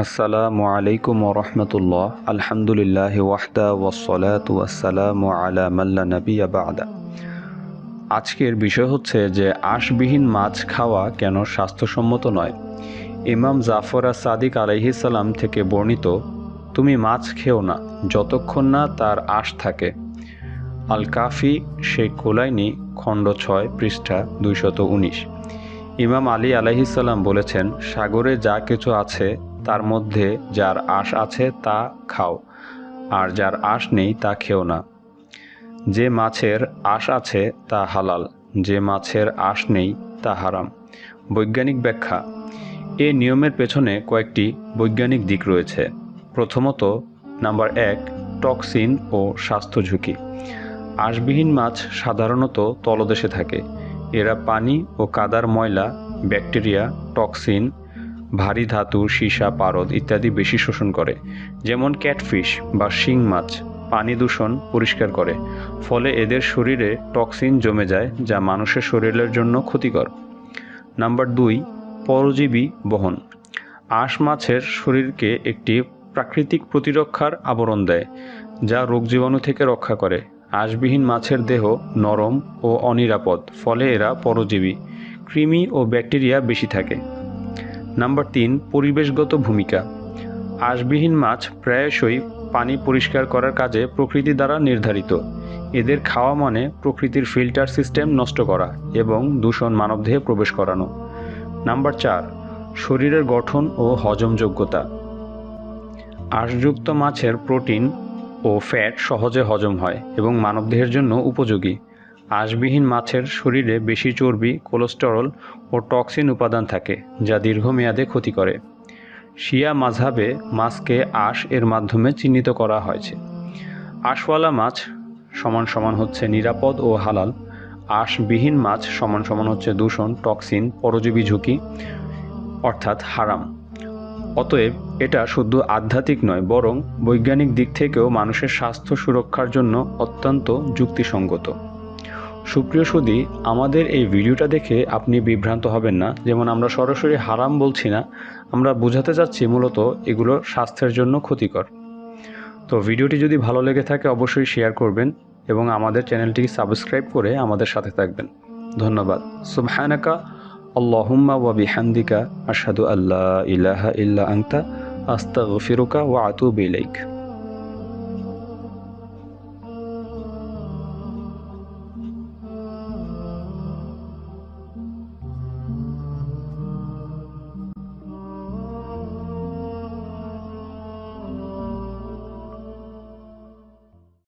আসসালামু আলাইকুম ওরহমতুল্লাহ। আলহামদুলিল্লাহ ওয়াহদা ওয়াসসালাতু ওয়াসসালামু আলা মাল্লা নাবিয়্যা বা'দা। আজকের বিষয় হচ্ছে যে আঁশবিহীন মাছ খাওয়া কেন স্বাস্থ্যসম্মত নয়। ইমাম জাফর আস-সাদিক আলাইহিস সালাম থেকে বর্ণিত, তুমি মাছ খেও না যতক্ষণ না তার আঁশ থাকে। আল কাফি শেখ কুলাইনি খণ্ড 6 পৃষ্ঠা 219। ইমাম আলী আলাইহিস সালাম বলেছেন, সাগরে যা কিছু আছে তার মধ্যে যার আঁশ আছে তা খাও, আর যার আঁশ নেই তা খেও না। যে মাছের আঁশ আছে তা হালাল, যে মাছের আঁশ নেই তা হারাম। বৈজ্ঞানিক ব্যাখ্যা। এ নিয়মের পেছনে কয়েকটি বৈজ্ঞানিক দিক রয়েছে। প্রথমত, নাম্বার 1, টক্সিন ও স্বাস্থ্য ঝুঁকি। আঁশবিহীন মাছ সাধারণত তলদেশে থাকে। এরা পানি ও কাদার ময়লা, ব্যাকটেরিয়া, টক্সিন, ভারী ধাতু, সীসা, পারদ ইত্যাদি বেশি শোষণ করে। যেমন ক্যাটফিশ বা শিং মাছ পানি দূষণ পরিষ্কার করে, ফলে এদের শরীরে টক্সিন জমে যায় যা মানুষের শরীরের জন্য ক্ষতিকর। নাম্বার 2, পরজীবী বহন। আঁশ মাছের শরীরকে একটি প্রাকৃতিক প্রতিরক্ষার আবরণ দেয়, যা রোগ জীবাণু থেকে রক্ষা করে। আঁশবিহীন মাছের দেহ নরম ও অনিরাপদ, ফলে এরা পরজীবী, কৃমি ও ব্যাকটেরিয়া বেশি থাকে। নাম্বার 3, পরিবেশগত ভূমিকা। আঁশবিহীন মাছ প্রায়শই পানি পরিষ্কার করার কাজে প্রকৃতি দ্বারা নির্ধারিত। এদের খাওয়া মানে প্রকৃতির ফিল্টার সিস্টেম নষ্ট করা এবং দূষণ মানবদেহে প্রবেশ করানো। নাম্বার 4, শরীরের গঠন ও হজমযোগ্যতা। আঁশযুক্ত মাছের প্রোটিন ও ফ্যাট সহজে হজম হয় এবং মানবদেহের জন্য উপযোগী। আঁশবিহীন মাছের শরীরে বেশি চর্বি, কোলেস্টেরল ও টক্সিন উপাদান থাকে, যা দীর্ঘমেয়াদে ক্ষতি করে। শিয়া মাযহাবে মাছকে আঁশ এর মাধ্যমে চিহ্নিত করা হয়েছে। আঁশওয়ালা মাছ হচ্ছে নিরাপদ ও হালাল। আঁশবিহীন মাছ হচ্ছে দূষণ, টক্সিন, পরজীবী ঝুঁকি অর্থাৎ হারাম। অতএব এটা শুধু আধ্যাত্মিক নয়, বরং বৈজ্ঞানিক দিক থেকেও মানুষের স্বাস্থ্য সুরক্ষার জন্য অত্যন্ত যুক্তিসঙ্গত। সুপ্রিয় সুধী, আমাদের এই ভিডিওটা দেখে আপনি বিভ্রান্ত হবেন না। যেমন আমরা সরাসরি হারাম বলছি না, আমরা বোঝাতে চাচ্ছি মূলত এগুলো স্বাস্থ্যের জন্য ক্ষতিকর। তো ভিডিওটি যদি ভালো লেগে থাকে অবশ্যই শেয়ার করবেন এবং আমাদের চ্যানেলটিকে সাবস্ক্রাইব করে আমাদের সাথে থাকবেন। ধন্যবাদ। সুবহানাকা আল্লাহুম্মা ওয়া বিহামদিকা আশহাদু আল্লা ইলাহা ইল্লা আনতা আস্তাগফিরুকা ওয়া আতুবু ইলাইক।